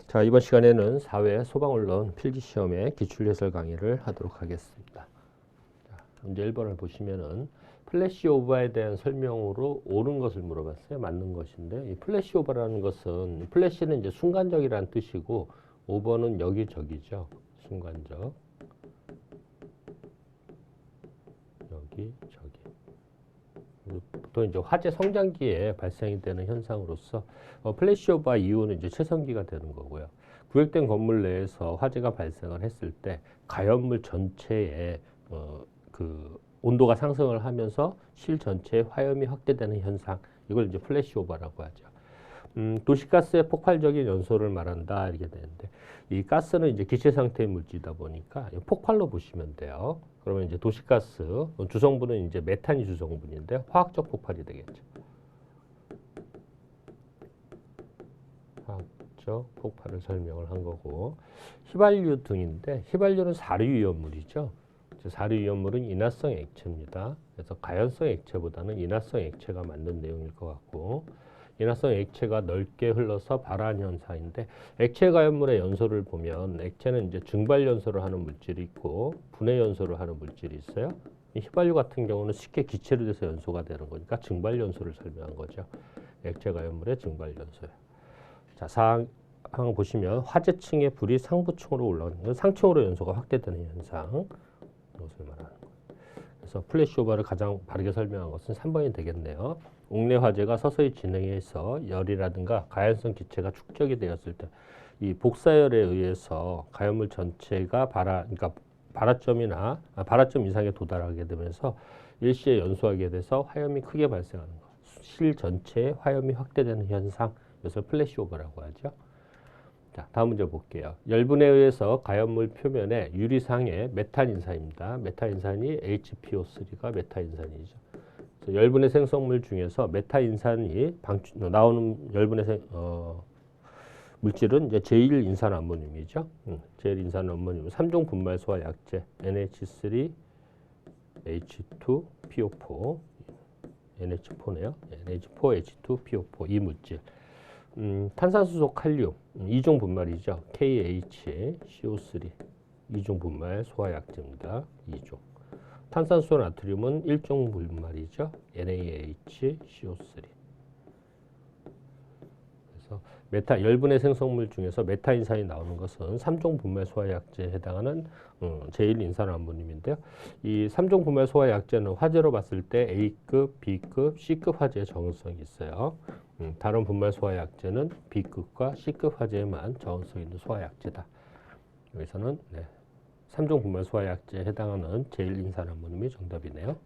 자, 이번 시간에는 사회 소방언론 필기시험의 기출예설 강의를 하도록 하겠습니다. 자, 문제 1번을 보시면은 플래시오버에 대한 설명으로 옳은 것을 물어봤어요. 맞는 것인데, 이 플래시오버라는 것은, 플래시는 이제 순간적이라는 뜻이고, 오버는 여기저기죠. 순간적. 여기저기. 보통 이제 화재 성장기에 발생이 되는 현상으로서 플래시오버 이후는 이제 최성기가 되는 거고요. 구역된 건물 내에서 화재가 발생을 했을 때 가연물 전체에 그 온도가 상승을 하면서 실 전체에 화염이 확대되는 현상, 이걸 이제 플래시오버라고 하죠. 도시가스의 폭발적인 연소를 말한다 이렇게 되는데, 이 가스는 이제 기체 상태의 물질이다 보니까 폭발로 보시면 돼요. 그러면 이제 도시가스 주성분은 이제 메탄이 주성분인데 화학적 폭발이 되겠죠. 화학적 폭발을 설명을 한 거고, 휘발유 등인데 휘발유는 사류위험물이죠. 사류위험물은 인화성 액체입니다. 그래서 가연성 액체보다는 인화성 액체가 맞는 내용일 것 같고, 인화성 액체가 넓게 흘러서 발한 현상인데, 액체 가연물의 연소를 보면 액체는 이제 증발 연소를 하는 물질이 있고 분해 연소를 하는 물질이 있어요. 이 휘발유 같은 경우는 쉽게 기체로 돼서 연소가 되는 거니까 증발 연소를 설명한 거죠. 액체 가연물의 증발 연소요. 자, 사항 보시면 화재층의 불이 상부층으로 올라가는 건 상층으로 연소가 확대되는 현상, 이것을 말하는 거예요. 그래서 플래시오버를 가장 바르게 설명한 것은 3번이 되겠네요. 옥내 화재가 서서히 진행해서 열이라든가 가연성 기체가 축적이 되었을 때 이 복사열에 의해서 가연물 전체가 그러니까 발화점 이상에 도달하게 되면서 일시에 연소하게 돼서 화염이 크게 발생하는 것. 실 전체에 화염이 확대되는 현상, 이것을 플래시오버라고 하죠. 자, 다음 문제 볼게요. 열분에 의해서 가연물 표면에 유리상의 메탄인산입니다. 메탄인산이 HPO3가 메탄인산이죠. 열분의 생성물 중에서 메탄인산이 나오는 열분의 물질은 이제 제1인산암모늄이죠. 제1인산암모늄 3종 분말 소화 약제 NH3, H2PO4, NH4네요. NH4H2PO4 이 물질. 탄산수소 칼륨 2종 분말이죠. KHCO3 2종 분말 소화 약제입니다. 2종. 탄산수소 나트륨은 1종 분말이죠. NaHCO3. 그래서 열분의 생성물 중에서 메타인산이 나오는 것은 3종 분말 소화 약제에 해당하는 제1인산암모늄인데요. 이 3종 분말 소화 약제는 화재로 봤을 때 A급, B급, C급 화재의 정응성이 있어요. 다른 분말 소화 약제는 B급과 C급 화재에만 정응성 있는 소화 약제다. 여기서는 3종 분말 소화 약제에 해당하는 제1인산암모늄이 정답이네요.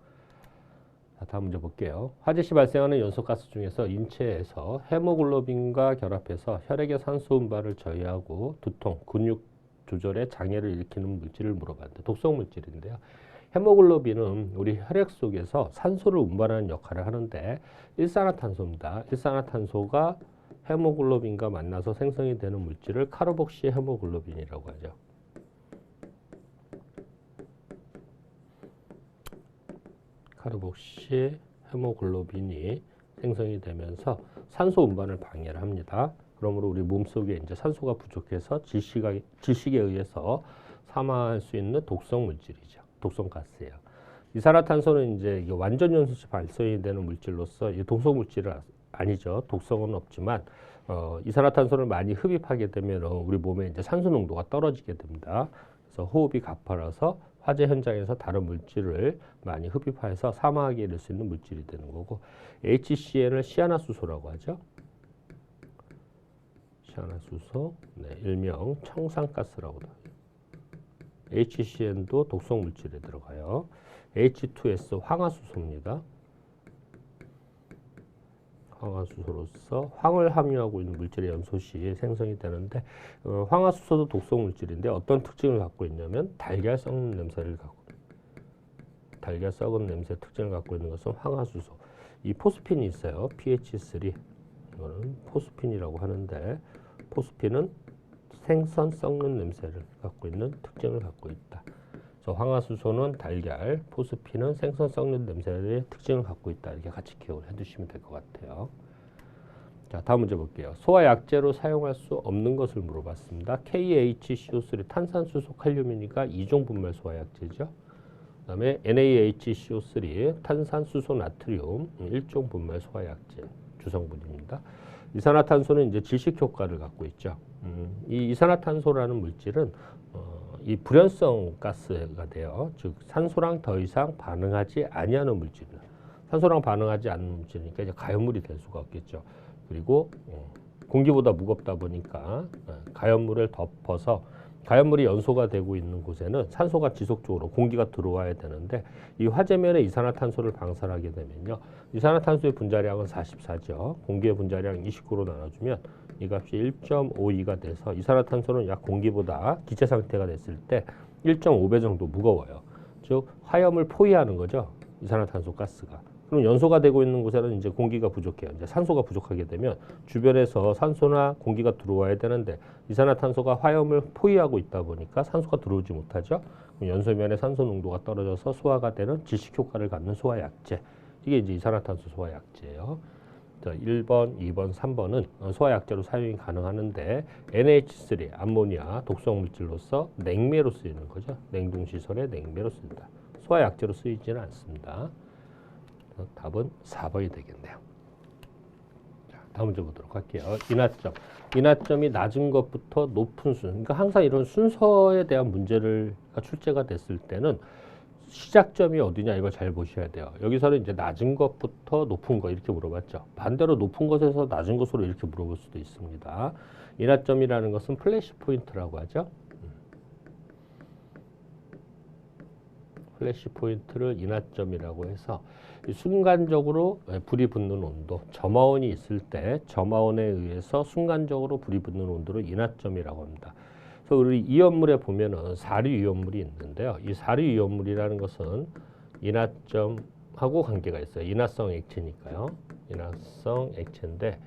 자, 다음 문제 볼게요. 화재 시 발생하는 연소가스 중에서 인체에서 헤모글로빈과 결합해서 혈액의 산소 운반을 저해하고 두통, 근육 조절에 장애를 일으키는 물질을 물어봤는데, 독성 물질인데요. 헤모글로빈은 우리 혈액 속에서 산소를 운반하는 역할을 하는데 일산화탄소입니다. 일산화탄소가 헤모글로빈과 만나서 생성이 되는 물질을 카르복시 헤모글로빈이라고 하죠. 카르복시 헤모글로빈이 생성이 되면서 산소 운반을 방해를 합니다. 그러므로 우리 몸속에 이제 산소가 부족해서 질식에 의해서 사망할 수 있는 독성 물질이죠. 독성 가스예요. 이산화탄소는 이제 완전 연소시 발생이 되는 물질로서 이 독성 물질은 아니죠. 독성은 없지만 이산화탄소를 많이 흡입하게 되면 우리 몸에 이제 산소 농도가 떨어지게 됩니다. 그래서 호흡이 가파라서 화재 현장에서 다른 물질을 많이 흡입해서 사망하게 이를 수 있는 물질이 되는 거고, HCN을 시아나수소라고 하죠. 시아나수소, 일명 청산가스라고도 하죠. HCN도 독성 물질에 들어가요. H2S 황화수소입니다. 황화수소로서 황을 함유하고 있는 물질의 연소 시 생성이 되는데, 황화수소도 독성 물질인데 어떤 특징을 갖고 있냐면 달걀 썩는 냄새 특징을 갖고 있는 것은 황화수소. 이 포스핀이 있어요. pH3. 이거는 포스핀이라고 하는데, 포스핀은 생선 썩는 냄새를 갖고 있는 특징을 갖고 있다. 그래서 황화수소는 달걀, 포스핀은 생선 썩는 냄새의 특징을 갖고 있다. 이렇게 같이 기억을 해두시면 될 것 같아요. 자, 다음 문제 볼게요. 소화약제로 사용할 수 없는 것을 물어봤습니다. KHCO3 탄산수소 칼륨이니까 이종 분말 소화약제죠. 그 다음에 NaHCO3 탄산수소 나트륨 1종 분말 소화약제 주성분입니다. 이산화탄소는 이제 질식 효과를 갖고 있죠. 이 이산화탄소라는 물질은 이 불연성 가스가 돼요. 즉 산소랑 더 이상 반응하지 아니하는 물질입니다. 산소랑 반응하지 않는 물질이니까 이제 가연물이 될 수가 없겠죠. 그리고 공기보다 무겁다 보니까 가연물을 덮어서 가연물이 연소가 되고 있는 곳에는 산소가 지속적으로 공기가 들어와야 되는데 이 화재면에 이산화탄소를 방사하게 되면요. 이산화탄소의 분자량은 44죠. 공기의 분자량 29로 나눠주면 이 값이 1.52가 돼서 이산화탄소는 약 공기보다 기체 상태가 됐을 때 1.5배 정도 무거워요. 즉 화염을 포위하는 거죠. 이산화탄소 가스가. 그럼 연소가 되고 있는 곳에는 이제 공기가 부족해요. 이제 산소가 부족하게 되면 주변에서 산소나 공기가 들어와야 되는데 이산화탄소가 화염을 포위하고 있다 보니까 산소가 들어오지 못하죠. 그럼 연소면에 산소 농도가 떨어져서 소화가 되는 질식 효과를 갖는 소화약제. 이게 이제 이산화탄소 소화약제예요. 자, 1번, 2번, 3번은 소화약제로 사용이 가능하는데 NH3 암모니아 독성 물질로서 냉매로 쓰이는 거죠. 냉동시설에 냉매로 쓰인다. 소화약제로 쓰이지는 않습니다. 답은 4번이 되겠네요. 자, 다음 문제 보도록 할게요. 인하점. 인하점이 낮은 것부터 높은 순서. 그러니까 항상 이런 순서에 대한 문제를 출제가 됐을 때는 시작점이 어디냐 이걸 잘 보셔야 돼요. 여기서는 이제 낮은 것부터 높은 거 이렇게 물어봤죠. 반대로 높은 것에서 낮은 것으로 이렇게 물어볼 수도 있습니다. 인하점이라는 것은 플래시 포인트라고 하죠. 플래시 포인트를 인하점이라고 해서 순간적으로 불이 붙는 온도, 점화원이 있을 때 점화원에 의해서 순간적으로 불이 붙는 온도를 인하점이라고 합니다. 그래서 우리 이온물에 보면은 사류 이온물이 있는데요. 이 사류 이온물이라는 것은 인하점하고 관계가 있어요. 인화성 액체니까요. 인화성 액체인데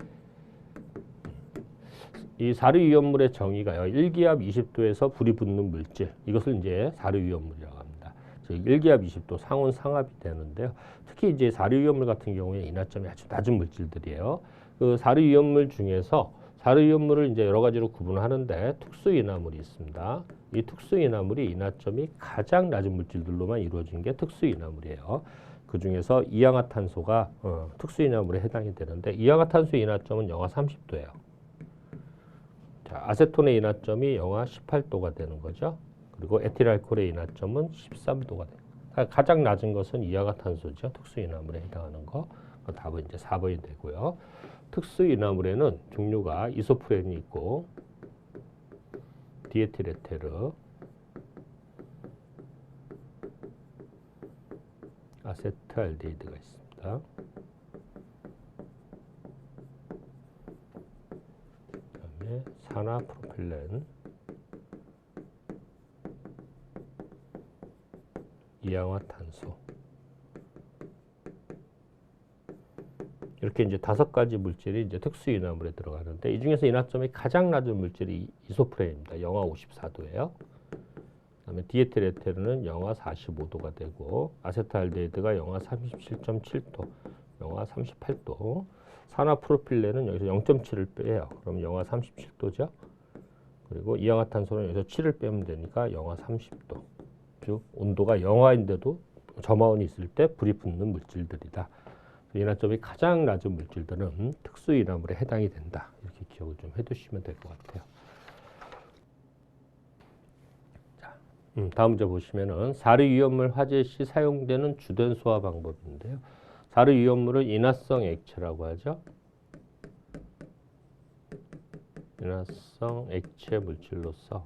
이 사류 이온물의 정의가요. 1기압 20도에서 불이 붙는 물질. 이것을 이제 사류 이온물이라고 합니다. 즉 1기압 20도 상온 상압이 되는데요. 특히 이제 사류 이온물 같은 경우에 인하점이 아주 낮은 물질들이에요. 그 사류 이온물 중에서 사류 이온물을 이제 여러 가지로 구분하는데 특수 인화물이 있습니다. 이 특수 인화물이 인하점이 가장 낮은 물질들로만 이루어진 게 특수 인화물이에요. 그 중에서 이氧화탄소가 특수 인화물에 해당이 되는데 이氧화탄소 인하점은 영하 30도예요. 자, 아세톤의 인하점이 영하 18도가 되는 거죠. 그리고 에틸알코올의 인하점은 13도가 돼요. 가장 낮은 것은 이氧화탄소죠. 특수 인화물에 해당하는 거. 답은 이제 4번이 되고요. 특수 인화물에는 종류가 이소프렌이 있고 디에틸에테르, 아세트알데히드가 있습니다. 그다음에 산화프로필렌, 이氧화탄소. 이렇게 이제 5가지 물질이 이제 특수 인화물에 들어가는데 이 중에서 인하점이 가장 낮은 물질이 이소프렌입니다. 영하 54도예요. 그다음에 디에틸에테르는 영하 45도가 되고 아세트알데히드가 영하 37.7도, 영하 38도. 산화프로필렌은 여기서 0.7을 빼요. 그럼 영하 37도죠. 그리고 이氧화탄소는 여기서 7을 빼면 되니까 영하 30도. 즉 온도가 영하인데도 점화원이 있을 때 불이 붙는 물질들이다. 인하점이 가장 낮은 물질들은 특수 인화물에 해당이 된다. 이렇게 기억을 좀 해두시면 될 것 같아요. 자, 다음 문제 보시면은 사르이온물 화재 시 사용되는 주된 소화 방법인데요. 사르이온물은 인화성 액체라고 하죠. 인화성 액체 물질로서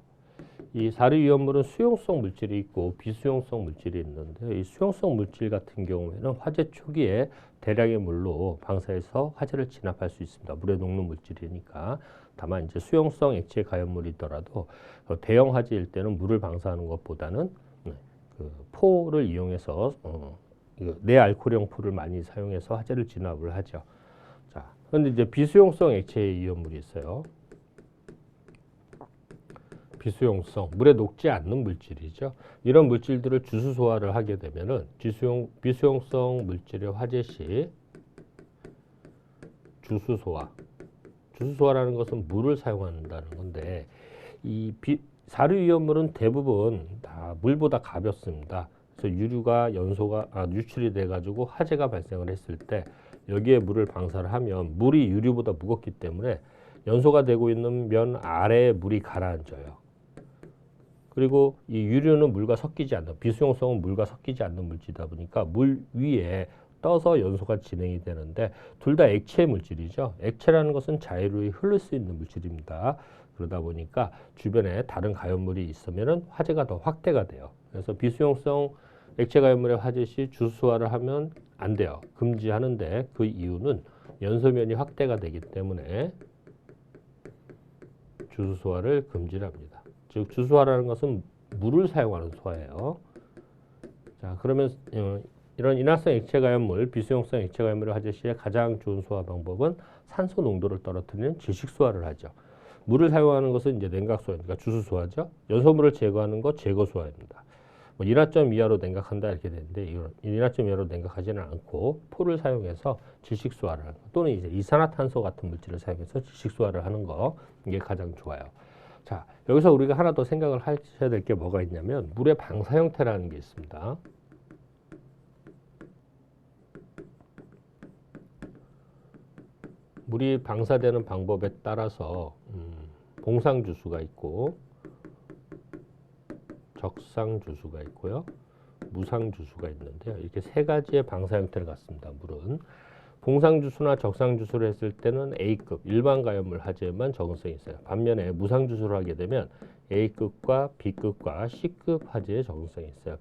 이 사르이온물은 수용성 물질이 있고 비수용성 물질이 있는데 이 수용성 물질 같은 경우에는 화재 초기에 대량의 물로 방사해서 화재를 진압할 수 있습니다. 물에 녹는 물질이니까. 다만 이제 수용성 액체 가연물이더라도 대형 화재일 때는 물을 방사하는 것보다는 그 포를 이용해서 내알코올형 포를 많이 사용해서 화재를 진압을 하죠. 자, 그런데 이제 비수용성 액체 이온물이 있어요. 비수용성, 물에 녹지 않는 물질이죠. 이런 물질들을 주수 소화를 하게 되면은 비수용성 물질의 화재 시 주수 소화, 주수소화라는 것은 물을 사용한다는 건데 사료위험물은 대부분 다 물보다 가볍습니다. 그래서 유류가 유출이 돼가지고 화재가 발생을 했을 때 여기에 물을 방사를 하면 물이 유류보다 무겁기 때문에 연소가 되고 있는 면 아래에 물이 가라앉아요. 그리고 이 유류는 물과 섞이지 않는, 비수용성은 물과 섞이지 않는 물질이다 보니까 물 위에 떠서 연소가 진행이 되는데 둘 다 액체 물질이죠. 액체라는 것은 자유로이 흐를 수 있는 물질입니다. 그러다 보니까 주변에 다른 가연물이 있으면 화재가 더 확대가 돼요. 그래서 비수용성 액체 가연물의 화재 시 주수소화를 하면 안 돼요. 금지하는데 그 이유는 연소면이 확대가 되기 때문에 주수소화를 금지를 합니다. 즉 주수소화라는 것은 물을 사용하는 소화예요. 자, 그러면 이런 인화성 액체 가연물, 비수용성 액체 가연물의 화재 시에 가장 좋은 소화 방법은 산소 농도를 떨어뜨리는 질식소화를 하죠. 물을 사용하는 것은 이제 냉각소화니까 주수소화죠. 연소물을 제거하는 것 제거소화입니다. 뭐 인화점 이하로 냉각한다 이렇게 되는데 인화점 이하로 냉각하지는 않고 포를 사용해서 질식소화를 하는 거 또는 이제 이산화탄소 같은 물질을 사용해서 질식소화를 하는 거 이게 가장 좋아요. 자, 여기서 우리가 하나 더 생각을 하셔야 될 게 뭐가 있냐면 물의 방사 형태라는 게 있습니다. 물이 방사되는 방법에 따라서 봉상주수가 있고 적상주수가 있고요. 무상주수가 있는데요. 이렇게 세 가지의 방사 형태를 갖습니다. 물은 봉상주수나 적상주수를 했을 때는 A급 일반 가연물 화재에만 적응성이 있어요. 반면에 무상주수를 하게 되면 A급과 B급과 C급 화재에 적응성이 있어요.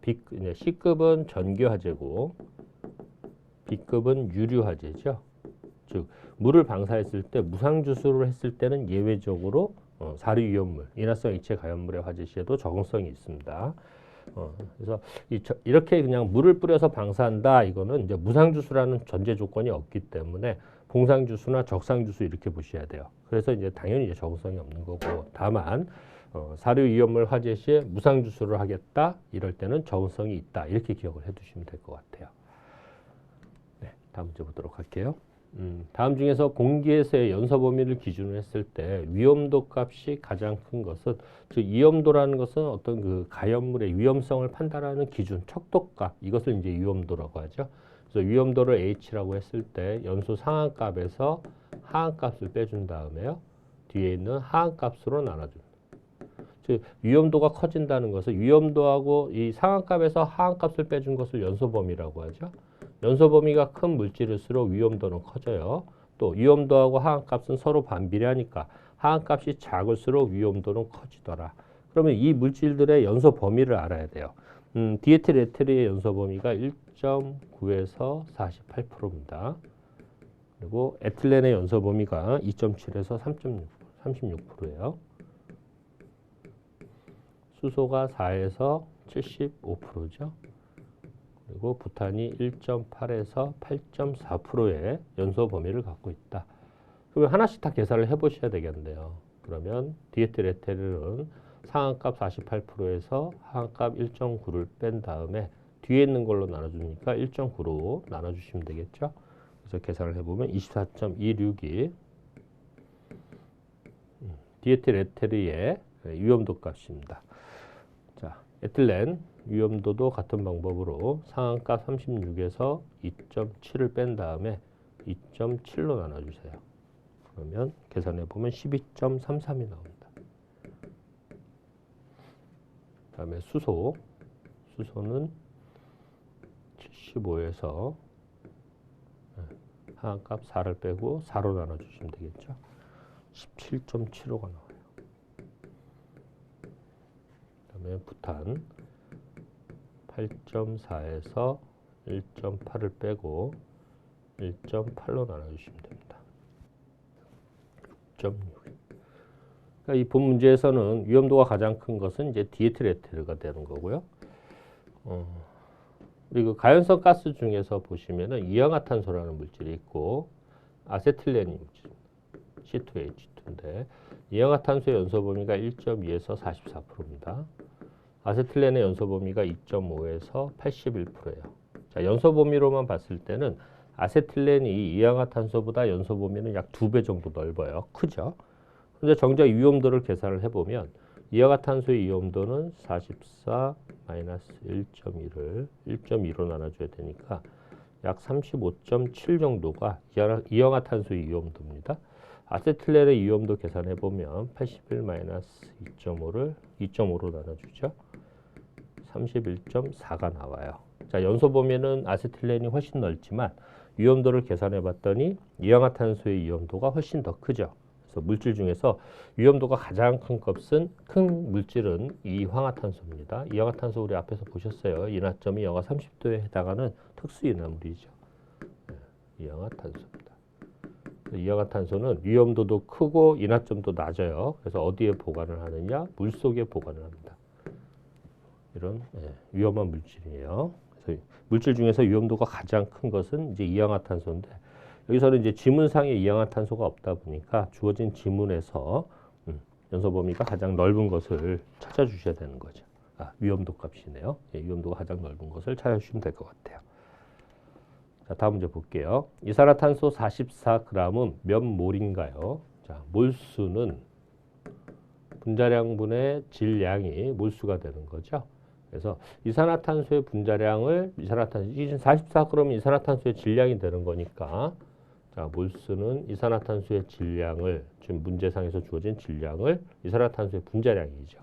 C급은 전기 화재고 B급은 유류 화재죠. 즉 물을 방사했을 때 무상주수를 했을 때는 예외적으로 사료위험물, 인화성 액체 가연물의 화재 시에도 적응성이 있습니다. 그래서 이렇게 그냥 물을 뿌려서 방사한다 이거는 이제 무상주수라는 전제 조건이 없기 때문에 봉상주수나 적상주수 이렇게 보셔야 돼요. 그래서 이제 당연히 이제 적응성이 없는 거고 다만 사료위험물 화재 시에 무상주수를 하겠다 이럴 때는 적응성이 있다 이렇게 기억을 해두시면 될 것 같아요. 네, 다음 문제 보도록 할게요. 다음 중에서 공기에서의 연소 범위를 기준으로 했을 때 위험도 값이 가장 큰 것은 즉 위험도라는 것은 어떤 그 가연물의 위험성을 판단하는 기준 척도값 이것을 이제 위험도라고 하죠. 그래서 위험도를 H라고 했을 때 연소 상한값에서 하한값을 빼준 다음에요. 뒤에 있는 하한값으로 나눠줍니다. 즉 위험도가 커진다는 것은 위험도하고 이 상한값에서 하한값을 빼준 것을 연소 범위라고 하죠. 연소 범위가 큰 물질일수록 위험도는 커져요. 또 위험도하고 하한값은 서로 반비례하니까 하한값이 작을수록 위험도는 커지더라. 그러면 이 물질들의 연소 범위를 알아야 돼요. 디에틸 에틸의 연소 범위가 1.9에서 48%입니다. 그리고 에틸렌의 연소 범위가 2.7에서 36%예요. 수소가 4에서 75%죠. 그리고 부탄이 1.8에서 8.4%의 연소 범위를 갖고 있다. 그러면 하나씩 다 계산을 해보셔야 되겠는데요. 그러면 디에틸 에틸은 상한값 48%에서 하한값 1.9를 뺀 다음에 뒤에 있는 걸로 나눠주니까 1.9로 나눠주시면 되겠죠. 그래서 계산을 해보면 24.262 디에틸 에틸의 위험도 값입니다. 자, 에틸렌 위험도도 같은 방법으로 상한값 36에서 2.7을 뺀 다음에 2.7로 나눠주세요. 그러면 계산해 보면 12.33이 나옵니다. 그 다음에 수소는 75에서 하한값 4를 빼고 4로 나눠주시면 되겠죠. 17.75가 나와요. 그 다음에 부탄 8.4에서 1.8을 빼고 1.8로 나눠주시면 됩니다. 6.6. 그러니까 이 본 문제에서는 위험도가 가장 큰 것은 이제 디에틸 에틸가 되는 거고요. 그리고 가연성 가스 중에서 보시면은 이氧화탄소라는 물질이 있고 아세틸렌이 물질 C2H2인데 이氧화탄소의 연소 범위가 1.2에서 44%입니다. 아세틸렌의 연소 범위가 2.5에서 81%예요. 자, 연소 범위로만 봤을 때는 아세틸렌이 이氧화탄소보다 연소 범위는 약 2배 정도 넓어요. 크죠? 근데 정작 위험도를 계산을 해보면 이氧화탄소의 위험도는 44 마이너스 1.1을 1.2로 나눠줘야 되니까 약 35.7 정도가 이氧화탄소의 위험도입니다. 아세틸렌의 위험도 계산해보면 81 마이너스 2.5를 2.5로 나눠주죠. 31.4가 나와요. 자, 연소 범위는 아세틸렌이 훨씬 넓지만 위험도를 계산해봤더니 이氧화탄소의 위험도가 훨씬 더 크죠. 그래서 물질 중에서 위험도가 가장 큰 물질은 이황화탄소입니다. 이황화탄소 우리 앞에서 보셨어요. 인화점이 영하 30도에 해당하는 특수인화물이죠. 이황화탄소입니다. 이황화탄소는 위험도도 크고 인화점도 낮아요. 그래서 어디에 보관을 하느냐? 물속에 보관을 합니다. 이런 위험한 물질이에요. 그래서 물질 중에서 위험도가 가장 큰 것은 이제 이황화탄소인데 여기서는 이제 지문상에 이氧화탄소가 없다 보니까 주어진 지문에서 연소 범위가 가장 넓은 것을 찾아주셔야 되는 거죠. 위험도 값이네요. 위험도가 가장 넓은 것을 찾아주시면 될 것 같아요. 자, 다음 문제 볼게요. 이산화탄소 44g은 몇 몰인가요? 자, 몰수는 분자량분의 질량이 몰수가 되는 거죠. 그래서 이산화탄소의 분자량을 44g은 이산화탄소의 질량이 되는 거니까 자, 몰수는 이산화탄소의 질량을 지금 문제상에서 주어진 질량을 이산화탄소의 분자량이죠.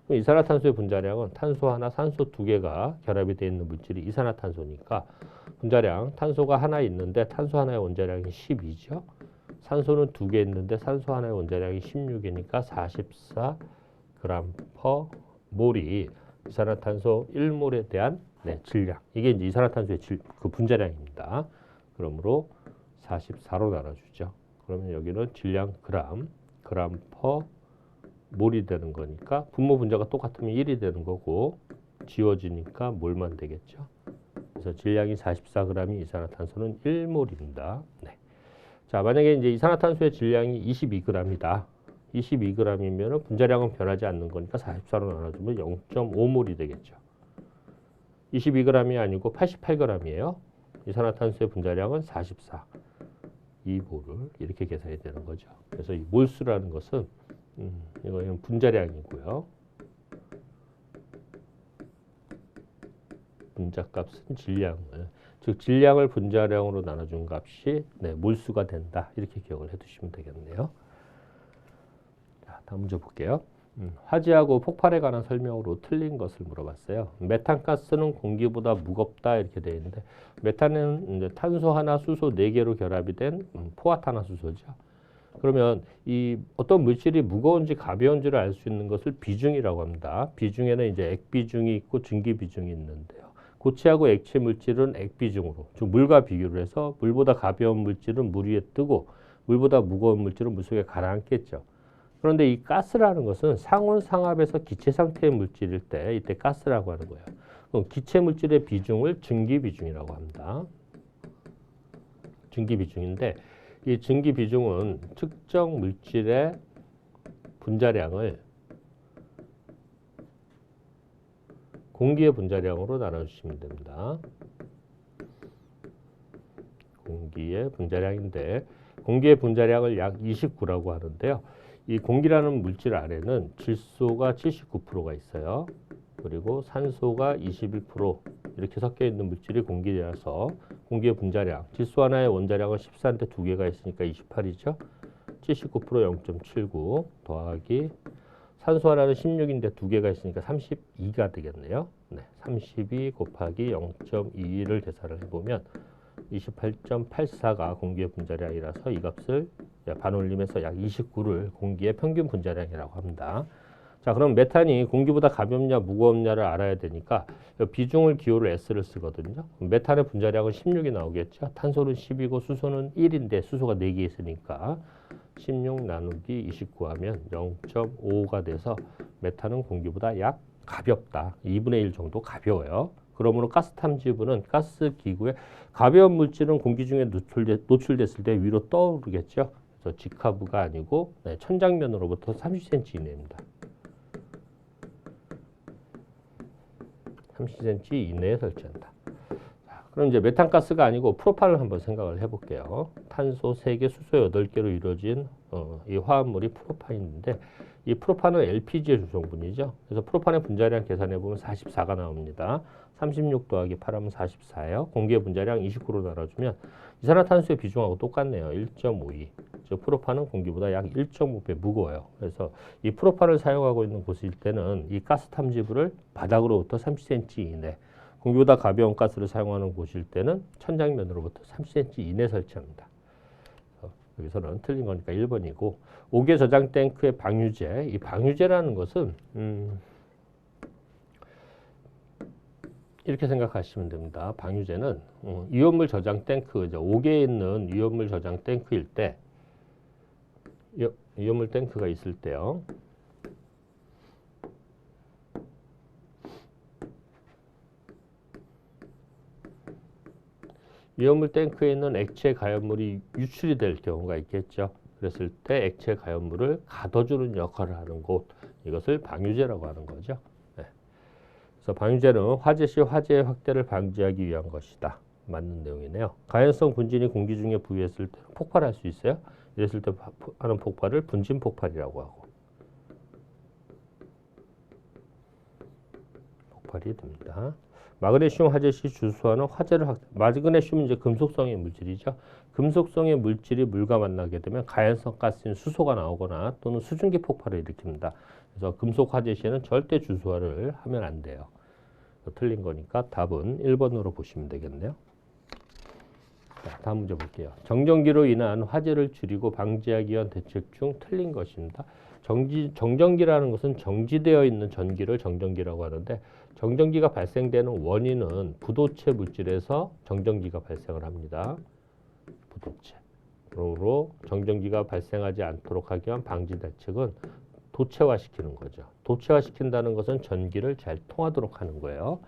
그럼 이산화탄소의 분자량은 탄소 하나, 산소 두 개가 결합이 되어 있는 물질이 이산화탄소니까 분자량 탄소가 하나 있는데 탄소 하나의 원자량이 12죠. 산소는 두 개 있는데 산소 하나의 원자량이 16이니까 44g/몰이 이산화탄소 1몰에 대한 질량. 이게 이제 이산화탄소의 그 분자량입니다. 그러므로 44로 나눠주죠. 그러면 여기는 질량 g/몰이 되는 거니까 분모 분자가 똑같으면 1이 되는 거고 지워지니까 몰만 되겠죠. 그래서 질량이 44g이 이산화탄소는 1몰입니다. 네. 자, 만약에 이제 이산화탄소의 질량이 22g이다. 22g이면 분자량은 변하지 않는 거니까 44로 나눠주면 0.5몰이 되겠죠. 22g이 아니고 88g이에요. 이산화탄소의 분자량은 44. 이 몰을 이렇게 계산이 되는 거죠. 그래서 이 몰수라는 것은 이거는 분자량이고요. 분자값은 질량을, 즉 질량을 분자량으로 나눠준 값이 몰수가 된다. 이렇게 기억을 해두시면 되겠네요. 자, 다음 문제 볼게요. 화재하고 폭발에 관한 설명으로 틀린 것을 물어봤어요. 메탄가스는 공기보다 무겁다 이렇게 되어 있는데 메탄은 이제 탄소 하나, 수소 4개로 결합이 된 포화탄화수소죠. 그러면 이 어떤 물질이 무거운지 가벼운지를 알 수 있는 것을 비중이라고 합니다. 비중에는 이제 액비중이 있고 증기비중이 있는데요. 고체하고 액체 물질은 액비중으로, 즉 물과 비교를 해서 물보다 가벼운 물질은 물 위에 뜨고 물보다 무거운 물질은 물속에 가라앉겠죠. 그런데 이 가스라는 것은 상온상압에서 기체 상태의 물질일 때 이때 가스라고 하는 거예요. 그럼 기체 물질의 비중을 증기비중이라고 합니다. 증기비중인데 이 증기비중은 특정 물질의 분자량을 공기의 분자량으로 나눠주시면 됩니다. 공기의 분자량인데 공기의 분자량을 약 29라고 하는데요. 이 공기라는 물질 안에는 질소가 79%가 있어요. 그리고 산소가 21% 이렇게 섞여 있는 물질이 공기라서 공기의 분자량, 질소 하나의 원자량은 14인데 두 개가 있으니까 28이죠. 79% 0.79 더하기 산소 하나는 16인데 두 개가 있으니까 32가 되겠네요. 32 곱하기 0.21을 계산을 해보면 28.84가 공기의 분자량이라서 이 값을 반올림해서 약 29를 공기의 평균 분자량이라고 합니다. 자, 그럼 메탄이 공기보다 가볍냐 무겁냐를 알아야 되니까 비중을 기호를 S를 쓰거든요. 메탄의 분자량은 16이 나오겠죠. 탄소는 10이고 수소는 1인데 수소가 4개 있으니까 16 나누기 29 하면 0.5가 돼서 메탄은 공기보다 약 가볍다. 2분의 1 정도 가벼워요. 그러므로 가스 탐지부는 가스 기구에 가벼운 물질은 공기 중에 노출됐을 때 위로 떠오르겠죠. 그래서 직하부가 아니고 천장면으로부터 30cm 이내입니다. 30cm 이내에 설치한다. 자, 그럼 이제 메탄가스가 아니고 프로판을 한번 생각을 해볼게요. 탄소 3개, 수소 8개로 이루어진 이 화합물이 프로판인데 이 프로판은 LPG의 주성분이죠. 그래서 프로판의 분자량 계산해 보면 44가 나옵니다. 36 더하기 8하면 44예요. 공기의 분자량 29로 나눠주면 이산화탄소의 비중하고 똑같네요. 1.52. 즉 프로판은 공기보다 약 1.5배 무거워요. 그래서 이 프로판을 사용하고 있는 곳일 때는 이 가스 탐지부를 바닥으로부터 30cm 이내, 공기보다 가벼운 가스를 사용하는 곳일 때는 천장면으로부터 30cm 이내 설치합니다. 여기서는 틀린 거니까 1번이고 5개 저장 탱크의 방유제, 이 방유제라는 것은 이렇게 생각하시면 됩니다. 방유제는 위험물 저장 탱크, 5개에 있는 위험물 저장 탱크일 때 위험물 탱크가 있을 때요. 위험물 탱크에 있는 액체 가연물이 유출이 될 경우가 있겠죠. 그랬을 때 액체 가연물을 가둬주는 역할을 하는 곳, 이것을 방유제라고 하는 거죠. 네. 그래서 방유제는 화재 시 화재의 확대를 방지하기 위한 것이다. 맞는 내용이네요. 가연성 분진이 공기 중에 부유했을 때 폭발할 수 있어요. 이랬을 때 하는 폭발을 분진 폭발이라고 하고 폭발이 됩니다. 마그네슘 화재 시 주소하는 화재를 마그네슘은 이제 금속성의 물질이죠. 금속성의 물질이 물과 만나게 되면 가연성 가스인 수소가 나오거나 또는 수증기 폭발을 일으킵니다. 그래서 금속 화재 시에는 절대 주소화를 하면 안 돼요. 틀린 거니까 답은 1번으로 보시면 되겠네요. 자, 다음 문제 볼게요. 정전기로 인한 화재를 줄이고 방지하기 위한 대책 중 틀린 것입니다. 정전기라는 것은 정지되어 있는 전기를 정전기라고 하는데 정전기가 발생되는 원인은 부도체 물질에서 정전기가 발생을 합니다. 부도체. 그러므로 정전기가 발생하지 않도록 하기 위한 방지 대책은 도체화시키는 거죠. 도체화시킨다는 것은 전기를 잘 통하도록 하는 거예요.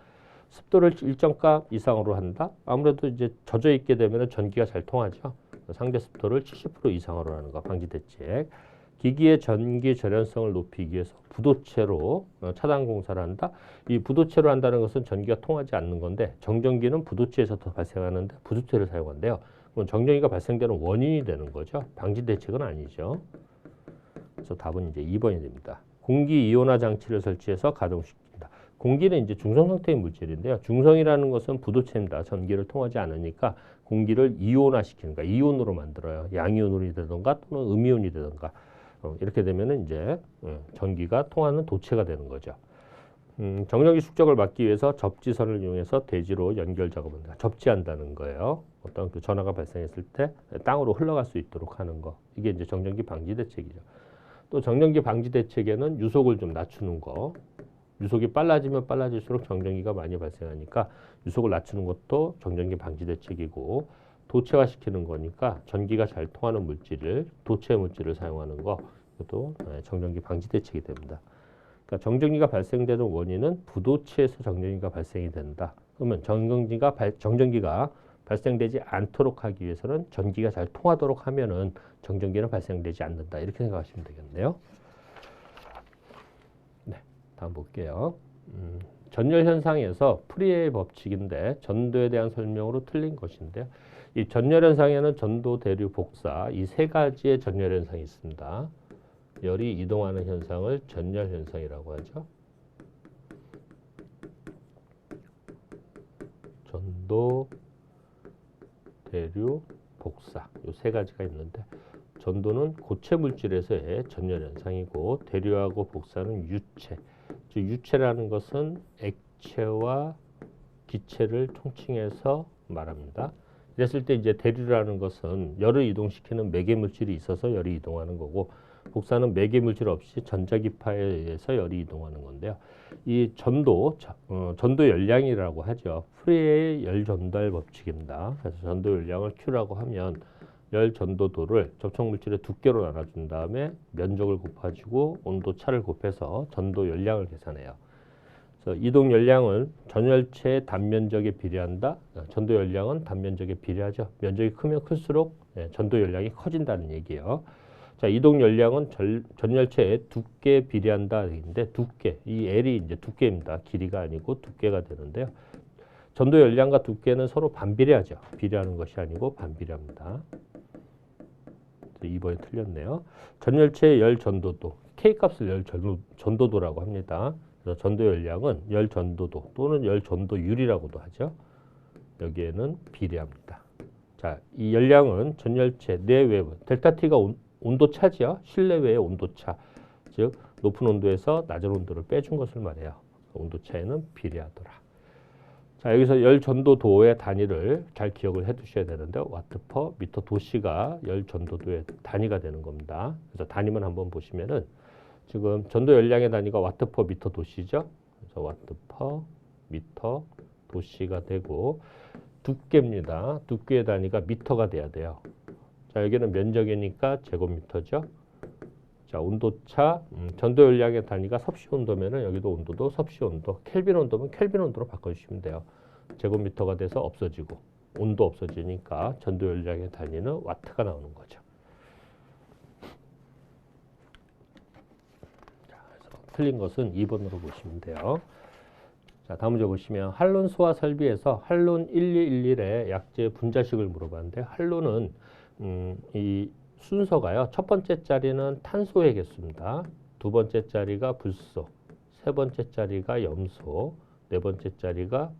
습도를 일정 값 이상으로 한다. 아무래도 이제 젖어 있게 되면 전기가 잘 통하죠. 상대 습도를 70% 이상으로 하는 거 방지 대책. 기기의 전기 절연성을 높이기 위해서 부도체로 차단 공사를 한다. 이 부도체로 한다는 것은 전기가 통하지 않는 건데 정전기는 부도체에서 더 발생하는데 부도체를 사용한대요. 그럼 정전기가 발생되는 원인이 되는 거죠. 방지 대책은 아니죠. 그래서 답은 이제 2번이 됩니다. 공기 이온화 장치를 설치해서 가동시킨다. 공기는 이제 중성 상태의 물질인데요. 중성이라는 것은 부도체입니다. 전기를 통하지 않으니까 공기를 이온화시키는 거야. 이온으로 만들어요. 양이온이 되던가 또는 음이온이 되던가. 이렇게 되면은 이제 전기가 통하는 도체가 되는 거죠. 정전기 축적을 막기 위해서 접지선을 이용해서 대지로 연결 작업을 한다. 접지한다는 거예요. 어떤 그 전화가 발생했을 때 땅으로 흘러갈 수 있도록 하는 거. 이게 이제 정전기 방지 대책이죠. 또 정전기 방지 대책에는 유속을 좀 낮추는 거. 유속이 빨라지면 빨라질수록 정전기가 많이 발생하니까 유속을 낮추는 것도 정전기 방지 대책이고 도체화시키는 거니까 전기가 잘 통하는 물질을 도체 물질을 사용하는 거 이것도 정전기 방지 대책이 됩니다. 그러니까 정전기가 발생되는 원인은 부도체에서 정전기가 발생이 된다. 그러면 정전기가 발생되지 않도록 하기 위해서는 전기가 잘 통하도록 하면은 정전기는 발생되지 않는다. 이렇게 생각하시면 되겠네요. 네, 다음 볼게요. 전열 현상에서 프리의 법칙인데 전도에 대한 설명으로 틀린 것인데요. 이 전열 현상에는 전도, 대류, 복사 이 세 가지의 전열 현상이 있습니다. 열이 이동하는 현상을 전열 현상이라고 하죠. 전도, 대류, 복사 이 세 가지가 있는데 전도는 고체 물질에서의 전열 현상이고 대류하고 복사는 유체. 즉 유체라는 것은 액체와 기체를 총칭해서 말합니다. 이랬을 때 이제 대류라는 것은 열을 이동시키는 매개 물질이 있어서 열이 이동하는 거고 복사는 매개 물질 없이 전자기파에 의해서 열이 이동하는 건데요. 이 전도 열량이라고 하죠. 프리의 열 전달 법칙입니다. 그래서 전도 열량을 Q라고 하면 열 전도도를 접촉 물질의 두께로 나눠준 다음에 면적을 곱해주고 온도 차를 곱해서 전도 열량을 계산해요. 그래서 이동 열량은 전열체의 단면적에 비례한다. 전도 열량은 단면적에 비례하죠. 면적이 크면 클수록 전도 열량이 커진다는 얘기예요. 자, 이동 열량은 전열체의 두께에 비례한다. 인데 두께, 이 L이 이제 두께입니다. 길이가 아니고 두께가 되는데요. 전도 열량과 두께는 서로 반비례하죠. 비례하는 것이 아니고 반비례합니다. 2번이 틀렸네요. 전열체의 열 전도도, K값을 열 전도도라고 합니다. 그래서 전도 열량은 열 전도도 또는 열 전도율이라고도 하죠. 여기에는 비례합니다. 자, 이 열량은 전열체 내외부, 델타 T가 온도차죠. 실내외의 온도차, 즉 높은 온도에서 낮은 온도를 빼준 것을 말해요. 온도차에는 비례하더라. 자, 여기서 열 전도도의 단위를 잘 기억을 해 두셔야 되는데 와트 퍼 미터 도씨가 열 전도도의 단위가 되는 겁니다. 그래서 단위만 한번 보시면은 지금 전도 열량의 단위가 와트 퍼 미터 도씨죠. 그래서 와트 퍼 미터 도씨가 되고 두께입니다. 두께의 단위가 미터가 돼야 돼요. 자, 여기는 면적이니까 제곱미터죠. 자, 온도차, 전도 열량의 단위가 섭씨 온도면은 여기도 온도도 섭씨 온도, 켈빈 온도면 켈빈 온도로 바꿔주시면 돼요. 제곱미터가 돼서 없어지고 온도 없어지니까 전도 열량의 단위는 와트가 나오는 거죠. 자, 그래서 틀린 것은 2번으로 보시면 돼요. 자, 다음 문제 보시면 한론 소화 설비에서 한론 1211의 약재 분자식을 물어봤는데 한론은 이 순서가요. 첫 번째 자리는 탄소의 개수입니다. 두 번째 자리가 불소, 세 번째 자리가 염소, 네 번째 자리가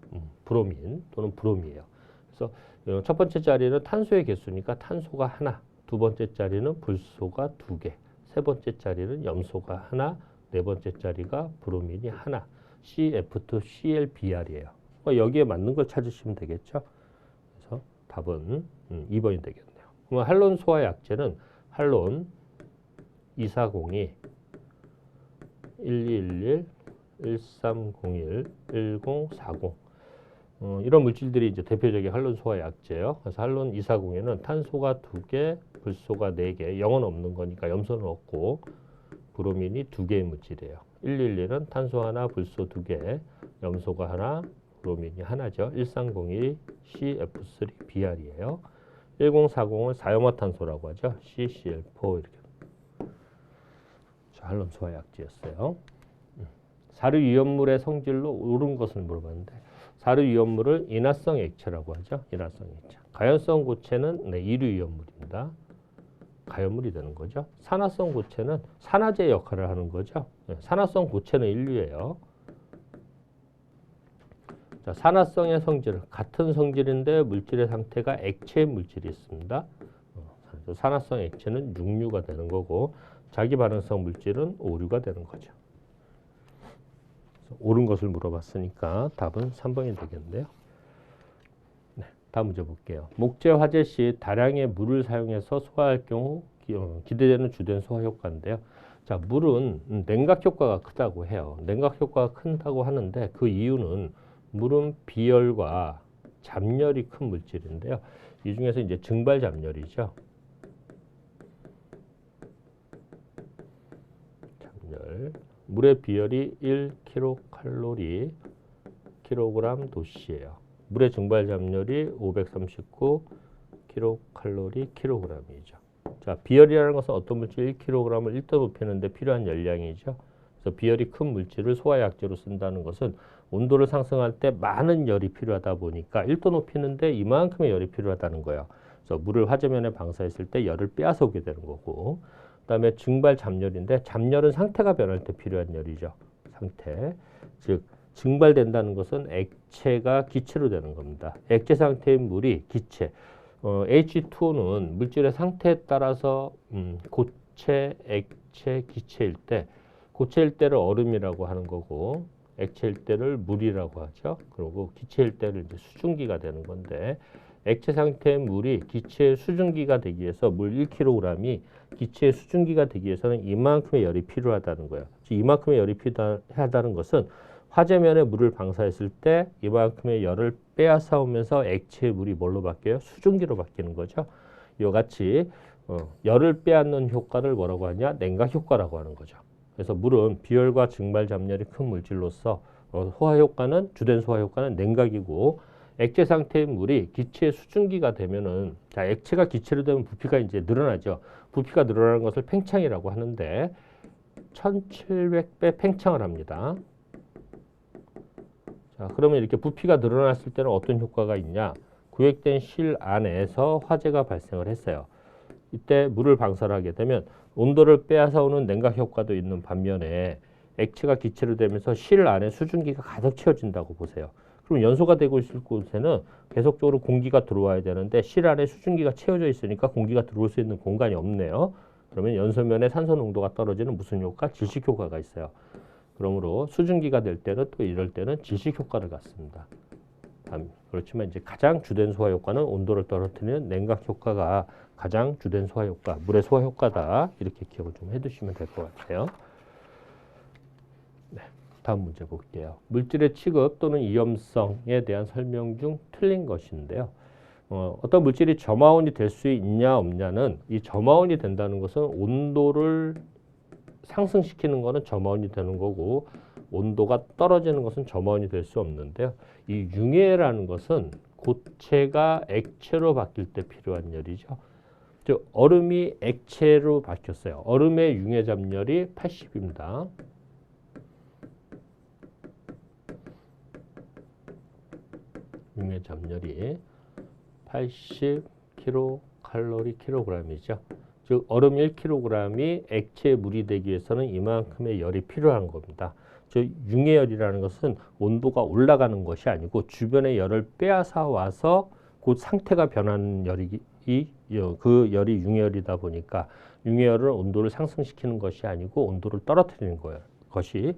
브로민 또는 브롬이에요. 그래서 첫 번째 자리는 탄소의 개수니까 탄소가 하나, 두 번째 자리는 불소가 두 개, 세 번째 자리는 염소가 하나, 네 번째 자리가 브로민이 하나. CF2ClBr이에요. 여기에 맞는 걸 찾으시면 되겠죠. 그래서 답은 2번이 되겠네요. 그럼 한론 소화 약재는 한론 2402, 1211, 1301, 1040 이런 물질들이 이제 대표적인 한론 소화 약재예요. 그래서 한론 2402는 탄소가 2개, 불소가 4개, 영은 없는 거니까 염소는 없고 브로민이 2개의 물질이에요. 111은 탄소 하나, 불소 2개, 염소가 하나, 브로민이 하나죠. 1301 CF3Br이에요. 1040은 사용화탄소라고 하죠. CCl4 이렇게. 자, 한론 소화 약재였어요. 사료 유연물의 성질로 옳은 것을 물어봤는데 사료 유연물을 인화성 액체라고 하죠. 인화성 액체. 가연성 고체는 이류 유연물입니다. 가연물이 되는 거죠. 산화성 고체는 산화제 역할을 하는 거죠. 산화성 고체는 인류예요. 자, 산화성의 성질은 같은 성질인데 물질의 상태가 액체의 물질이 있습니다. 산화성 액체는 육류가 되는 거고 자기 반응성 물질은 오류가 되는 거죠. 옳은 것을 물어봤으니까 답은 3번이 되겠는데요. 네, 다음 문제 볼게요. 목재 화재 시 다량의 물을 사용해서 소화할 경우 기대되는 주된 소화 효과인데요. 자, 물은 냉각 효과가 크다고 해요. 냉각 효과가 크다고 하는데 그 이유는 물은 비열과 잡열이 큰 물질인데요. 이 중에서 이제 증발 잡열이죠. 잡열. 물의 비열이 1kcal kg 도씨예요. 물의 증발 잡열이 539 kcal kg이죠. 자, 비열이라는 것은 어떤 물질 1kg을 1도 높이는데 필요한 열량이죠. 그래서 비열이 큰 물질을 소화약재로 쓴다는 것은 온도를 상승할 때 많은 열이 필요하다 보니까 1도 높이는데 이만큼의 열이 필요하다는 거예요. 그래서 물을 화재면에 방사했을 때 열을 빼앗아오게 되는 거고 그다음에 증발 잡열인데 잡열은 상태가 변할 때 필요한 열이죠. 상태. 즉 증발된다는 것은 액체가 기체로 되는 겁니다. 액체 상태의 물이 기체. H2O는 물질의 상태에 따라서 고체, 액체, 기체일 때 고체일 때를 얼음이라고 하는 거고 액체일 때를 물이라고 하죠. 그리고 기체일 때를 이제 수증기가 되는 건데 액체 상태의 물이 기체의 수증기가 되기 위해서 물 1kg이 기체의 수증기가 되기 위해서는 이만큼의 열이 필요하다는 거예요. 이만큼의 열이 필요하다는 것은 화재면에 물을 방사했을 때 이만큼의 열을 빼앗아 오면서 액체의 물이 뭘로 바뀌어요? 수증기로 바뀌는 거죠. 이와 같이 열을 빼앗는 효과를 뭐라고 하냐? 냉각 효과라고 하는 거죠. 그래서 물은 비열과 증발 잡열이 큰 물질로서 소화 효과는 주된 소화 효과는 냉각이고 액체 상태의 물이 기체의 수증기가 되면은 자, 액체가 기체로 되면 부피가 이제 늘어나죠. 부피가 늘어나는 것을 팽창이라고 하는데 1700배 팽창을 합니다. 자, 그러면 이렇게 부피가 늘어났을 때는 어떤 효과가 있냐? 구획된 실 안에서 화재가 발생을 했어요. 이때 물을 방사하게 되면 온도를 빼앗아오는 냉각 효과도 있는 반면에 액체가 기체로 되면서 실 안에 수증기가 가득 채워진다고 보세요. 그럼 연소가 되고 있을 곳에는 계속적으로 공기가 들어와야 되는데 실 안에 수증기가 채워져 있으니까 공기가 들어올 수 있는 공간이 없네요. 그러면 연소면에 산소 농도가 떨어지는 무슨 효과? 질식 효과가 있어요. 그러므로 수증기가 될 때는 또 이럴 때는 질식 효과를 갖습니다. 그렇지만 이제 가장 주된 소화 효과는 온도를 떨어뜨리는 냉각 효과가 가장 주된 소화 효과, 물의 소화 효과다. 이렇게 기억을 좀 해두시면 될 것 같아요. 네, 다음 문제 볼게요. 물질의 취급 또는 위험성에 대한 설명 중 틀린 것인데요. 어떤 물질이 점화원이 될 수 있냐 없냐는 이 점화원이 된다는 것은 온도를 상승시키는 것은 점화원이 되는 거고 온도가 떨어지는 것은 점화원이 될 수 없는데요. 이 융해라는 것은 고체가 액체로 바뀔 때 필요한 열이죠. 즉 얼음이 액체로 바뀌었어요. 얼음의 융해 잠열이 80입니다. 융해 잠열이 80kcal/kg이죠. 즉 얼음 1kg이 액체 물이 되기 위해서는 이만큼의 열이 필요한 겁니다. 즉 융해열이라는 것은 온도가 올라가는 것이 아니고 주변의 열을 빼앗아 와서 그 상태가 변하는 열이 그 열이 융해열이다 보니까 융해열은 온도를 상승시키는 것이 아니고 온도를 떨어뜨리는 거예요. 것이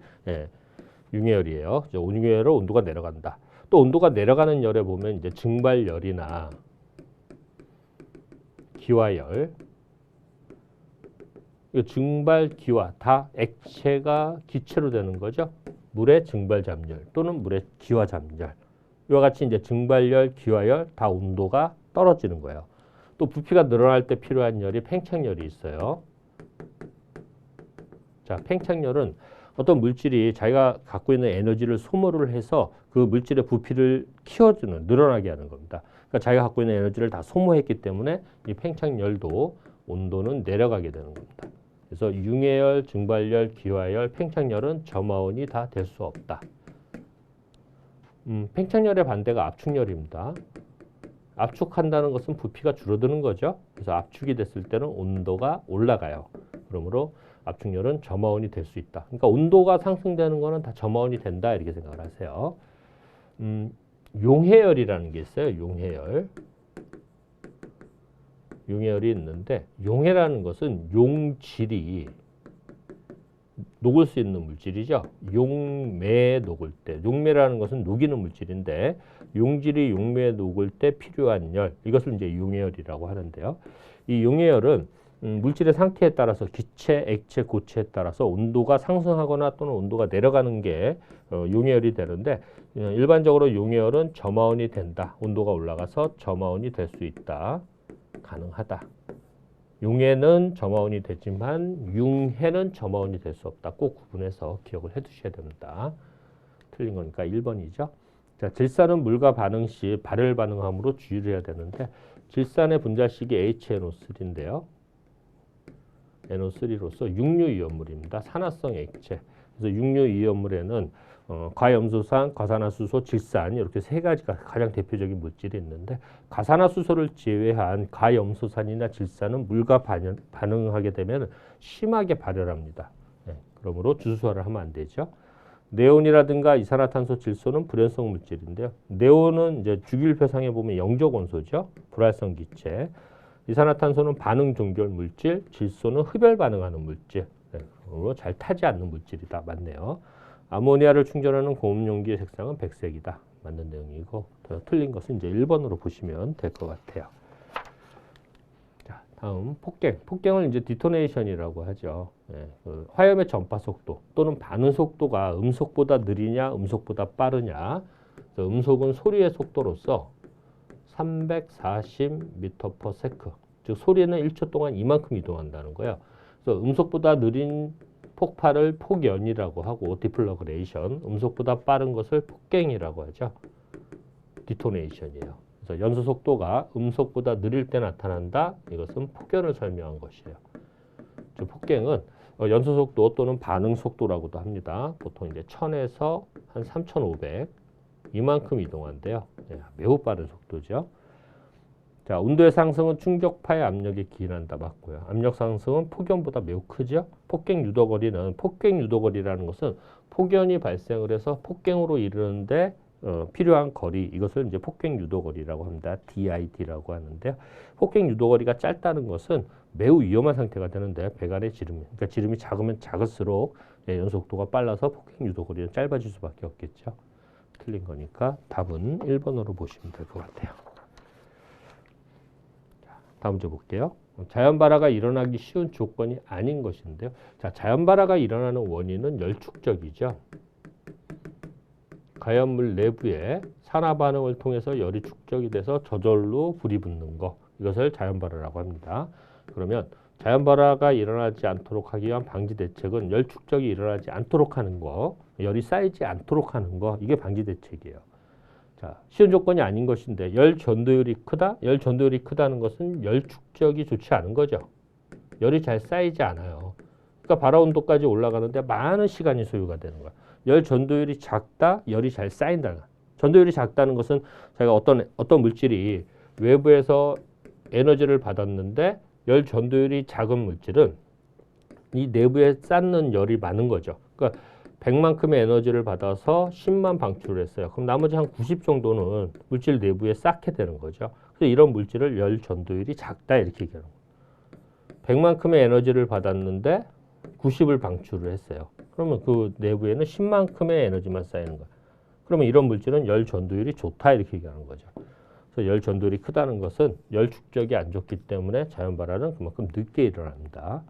융해열이에요. 융해열은 온도가 내려간다. 또 온도가 내려가는 열에 보면 이제 증발열이나 기화열, 증발, 기화 다 액체가 기체로 되는 거죠. 물의 증발 잠열 또는 물의 기화 잠열. 이와 같이 이제 증발열, 기화열 다 온도가 떨어지는 거예요. 또 부피가 늘어날 때 필요한 열이 팽창열이 있어요. 자, 팽창열은 어떤 물질이 자기가 갖고 있는 에너지를 소모를 해서 그 물질의 부피를 키워주는, 늘어나게 하는 겁니다. 그러니까 자기가 갖고 있는 에너지를 다 소모했기 때문에 이 팽창열도 온도는 내려가게 되는 겁니다. 그래서 융해열, 증발열, 기화열, 팽창열은 점화원이 다 될 수 없다. 팽창열의 반대가 압축열입니다. 압축한다는 것은 부피가 줄어드는 거죠. 그래서 압축이 됐을 때는 온도가 올라가요. 그러므로 압축열은 점화원이 될 수 있다. 그러니까 온도가 상승되는 거는 다 점화원이 된다 이렇게 생각을 하세요. 용해열이라는 게 있어요. 용해열. 용해열이 있는데 용해라는 것은 용질이 녹을 수 있는 물질이죠. 용매에 녹을 때. 용매라는 것은 녹이는 물질인데 용질이 용매에 녹을 때 필요한 열. 이것을 이제 용해열이라고 하는데요. 이 용해열은 물질의 상태에 따라서 기체, 액체, 고체에 따라서 온도가 상승하거나 또는 온도가 내려가는 게 용해열이 되는데 일반적으로 용해열은 점화원이 된다. 온도가 올라가서 점화원이 될 수 있다. 가능하다. 용해는 점화원이 되지만 융해는 점화원이 될 수 없다. 꼭 구분해서 기억을 해 두셔야 됩니다. 틀린 거니까 1번이죠. 자, 질산은 물과 반응 시 발열 반응함으로 주의를 해야 되는데 질산의 분자식이 HNO3인데요. NO3로서 육류이온물입니다. 산화성 액체. 그래서 육류이온물에는 과염소산, 과산화수소, 질산 이렇게 세 가지가 가장 대표적인 물질이 있는데 과산화수소를 제외한 과염소산이나 질산은 물과 반응하게 되면 심하게 발열합니다. 네, 그러므로 주수화를 하면 안 되죠. 네온이라든가 이산화탄소, 질소는 불연성 물질인데요. 네온은 이제 주기율표상에 보면 영적 원소죠. 불활성 기체. 이산화탄소는 반응 종결 물질, 질소는 흡열 반응하는 물질. 네, 그러므로 잘 타지 않는 물질이다. 맞네요. 아모니아를 충전하는 고음 용기의 색상은 백색이다. 맞는 내용이고 더 틀린 것은 이제 1번으로 보시면 될 것 같아요. 자, 다음 폭갱. 폭갱을 이제 디토네이션이라고 하죠. 네, 화염의 전파 속도 또는 반응 속도가 음속보다 느리냐, 음속보다 빠르냐. 음속은 소리의 속도로서 340m/s. 즉 소리는 1초 동안 이만큼 이동한다는 거예요. 그래서 음속보다 느린 폭발을 폭연이라고 하고 디플러그레이션, 음속보다 빠른 것을 폭갱이라고 하죠. 디토네이션이에요. 그래서 연소 속도가 음속보다 느릴 때 나타난다. 이것은 폭연을 설명한 것이에요. 폭갱은 연소 속도 또는 반응 속도라고도 합니다. 보통 이제 1000에서 한 3500 이만큼 이동한대요. 네, 매우 빠른 속도죠. 자, 온도의 상승은 충격파의 압력에 기인한다 맞고요. 압력 상승은 폭염보다 매우 크죠. 폭갱 유도거리라는 것은 폭염이 발생을 해서 폭갱으로 이르는데 필요한 거리, 이것을 이제 폭갱 유도거리라고 합니다. DID라고 하는데요. 폭갱 유도거리가 짧다는 것은 매우 위험한 상태가 되는데 배관의 지름이, 그러니까 지름이 작으면 작을수록 연속도가 빨라서 폭갱 유도거리는 짧아질 수밖에 없겠죠. 틀린 거니까 답은 1번으로 보시면 될 것 같아요. 다음 문제 볼게요. 자연발화가 일어나기 쉬운 조건이 아닌 것인데요. 자, 자연발화가 일어나는 원인은 열축적이죠. 가연물 내부에 산화반응을 통해서 열이 축적이 돼서 저절로 불이 붙는 거, 이것을 자연발화라고 합니다. 그러면 자연발화가 일어나지 않도록 하기 위한 방지 대책은 열 축적이 일어나지 않도록 하는 거, 열이 쌓이지 않도록 하는 거, 이게 방지 대책이에요. 자, 쉬운 조건이 아닌 것인데 열 전도율이 크다? 열 전도율이 크다는 것은 열 축적이 좋지 않은 거죠. 열이 잘 쌓이지 않아요. 그러니까 발화 온도까지 올라가는데 많은 시간이 소요가 되는 거야. 열 전도율이 작다? 열이 잘 쌓인다. 전도율이 작다는 것은 제가 어떤 물질이 외부에서 에너지를 받았는데 열 전도율이 작은 물질은 이 내부에 쌓는 열이 많은 거죠. 그러니까 100만큼의 에너지를 받아서 10만 방출을 했어요. 그럼 나머지 한 90 정도는 물질 내부에 쌓게 되는 거죠. 그래서 이런 물질을 열 전도율이 작다 이렇게 얘기하는 거예요. 100만큼의 에너지를 받았는데 90을 방출을 했어요. 그러면 그 내부에는 10만큼의 에너지만 쌓이는 거예요. 그러면 이런 물질은 열 전도율이 좋다 이렇게 얘기하는 거죠. 그래서 열 전도율이 크다는 것은 열 축적이 안 좋기 때문에 자연발화는 그만큼 늦게 일어납니다.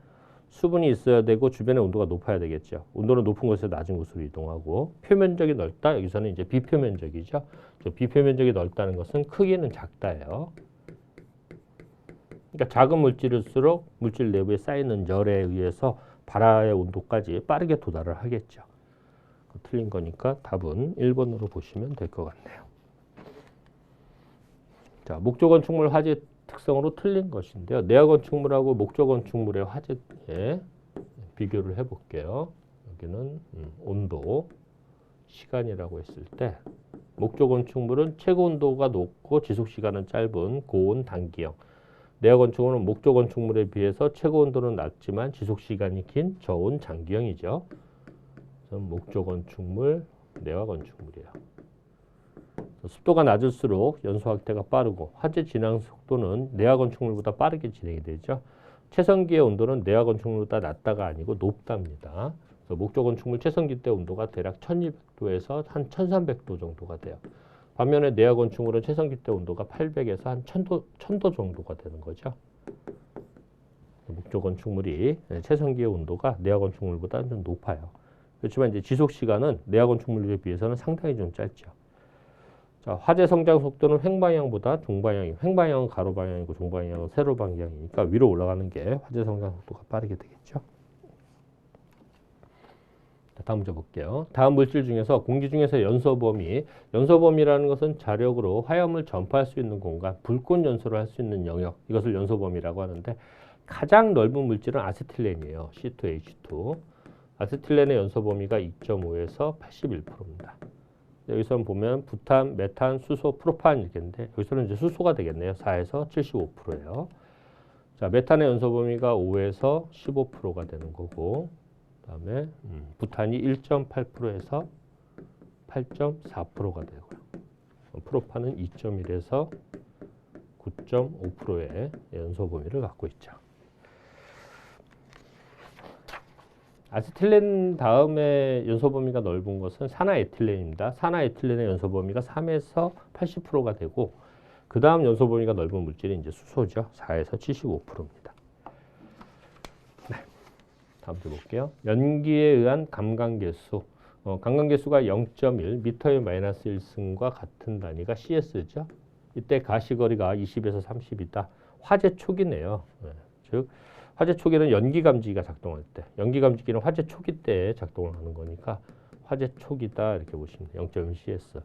수분이 있어야 되고 주변의 온도가 높아야 되겠죠. 온도는 높은 곳에서 낮은 곳으로 이동하고 표면적이 넓다. 여기서는 이제 비표면적이죠. 비표면적이 넓다는 것은 크기는 작다예요. 그러니까 작은 물질일수록 물질 내부에 쌓이는 열에 의해서 발화의 온도까지 빠르게 도달을 하겠죠. 틀린 거니까 답은 1번으로 보시면 될 것 같네요. 자, 목조 건축물 화재 특성으로 틀린 것인데요. 내화 건축물하고 목조 건축물의 화재에 비교를 해볼게요. 여기는 온도, 시간이라고 했을 때 목조 건축물은 최고 온도가 높고 지속 시간은 짧은 고온 단기형. 내화 건축물은 목조 건축물에 비해서 최고 온도는 낮지만 지속 시간이 긴 저온 장기형이죠. 목조 건축물, 내화 건축물이에요. 습도가 낮을수록 연소 확대가 빠르고 화재 진행 속도는 내화 건축물보다 빠르게 진행이 되죠. 최성기의 온도는 내화 건축물보다 낮다가 아니고 높답니다. 목조 건축물 최성기 때 온도가 대략 1200도에서 한 1300도 정도가 돼요. 반면에 내화 건축물은 최성기 때 온도가 800에서 한 1000도 정도가 되는 거죠. 목조 건축물이 최성기의 온도가 내화 건축물보다 좀 높아요. 그렇지만 이제 지속 시간은 내화 건축물에 비해서는 상당히 좀 짧죠. 자, 화재 성장 속도는 횡방향보다 종방향이, 횡방향은 가로 방향이고 종방향은 세로 방향이니까 위로 올라가는 게 화재 성장 속도가 빠르게 되겠죠. 자, 다음 문제 볼게요. 다음 물질 중에서 공기 중에서 연소범위라는 것은 자력으로 화염을 전파할 수 있는 공간, 불꽃 연소를 할 수 있는 영역, 이것을 연소범위라고 하는데 가장 넓은 물질은 아세틸렌이에요. C2H2. 아세틸렌의 연소 범위가 2.5에서 81%입니다. 여기서 보면 부탄, 메탄, 수소, 프로판 이렇게인데 여기서는 이제 수소가 되겠네요. 4에서 75%예요. 자, 메탄의 연소 범위가 5에서 15%가 되는 거고, 그다음에 부탄이 1.8%에서 8.4%가 되고요. 프로판은 2.1에서 9.5%의 연소 범위를 갖고 있죠. 아세틸렌 다음에 연소 범위가 넓은 것은 산화에틸렌입니다. 산화에틸렌의 연소 범위가 3에서 80%가 되고 그 다음 연소 범위가 넓은 물질이 이제 수소죠. 4에서 75%입니다. 네. 다음 주 볼게요. 연기에 의한 감강계수. 감강계수가 0.1, 미터의 마이너스 1승과 같은 단위가 CS죠. 이때 가시거리가 20에서 30이다. 화재 초기네요. 네. 즉 화재 초기는 연기 감지기가 작동할 때, 연기 감지기는 화재 초기 때 작동을 하는 거니까 화재 초기다 이렇게 보시면 0.1 CS.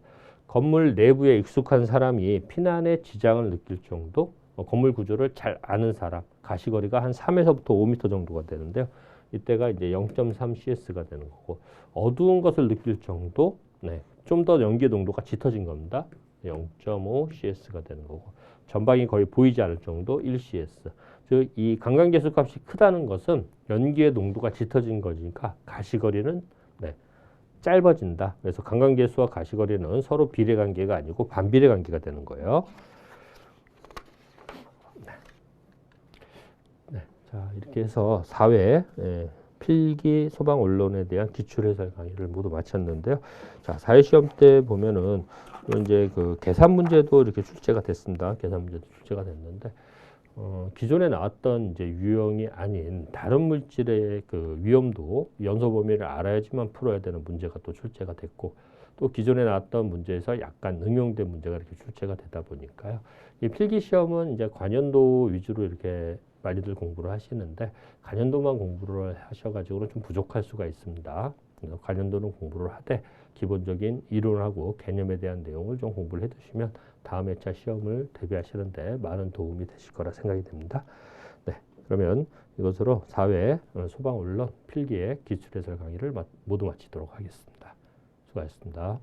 건물 내부에 익숙한 사람이 피난의 지장을 느낄 정도, 건물 구조를 잘 아는 사람, 가시거리가 한 3에서부터 5m 정도가 되는데요. 이때가 이제 0.3 CS가 되는 거고, 어두운 것을 느낄 정도, 네, 좀 더 염기의 농도가 짙어진 겁니다. 0.5 CS가 되는 거고 전방이 거의 보이지 않을 정도 1 CS. 즉 이 강간계수 값이 크다는 것은 연기의 농도가 짙어진 거니까 가시거리는 네, 짧아진다. 그래서 강간계수와 가시거리는 서로 비례관계가 아니고 반비례관계가 되는 거예요. 네, 자 이렇게 해서 4회 필기 소방 언론에 대한 기출 해설 강의를 모두 마쳤는데요. 자, 4회 시험 때 보면은 이제 그 계산 문제도 이렇게 출제가 됐습니다. 계산 문제도 출제가 됐는데 기존에 나왔던 이제 유형이 아닌 다른 물질의 그 위험도 연소 범위를 알아야지만 풀어야 되는 문제가 또 출제가 됐고 또 기존에 나왔던 문제에서 약간 응용된 문제가 이렇게 출제가 되다 보니까요. 이 필기 시험은 이제 관연도 위주로 이렇게 많이들 공부를 하시는데 관연도만 공부를 하셔가지고는 좀 부족할 수가 있습니다. 그래서 관연도는 공부를 하되 기본적인 이론하고 개념에 대한 내용을 좀 공부를 해두시면 다음 회차 시험을 대비하시는데 많은 도움이 되실 거라 생각이 됩니다. 네, 그러면 이것으로 4회 소방언론 필기의 기출해설 강의를 모두 마치도록 하겠습니다. 수고하셨습니다.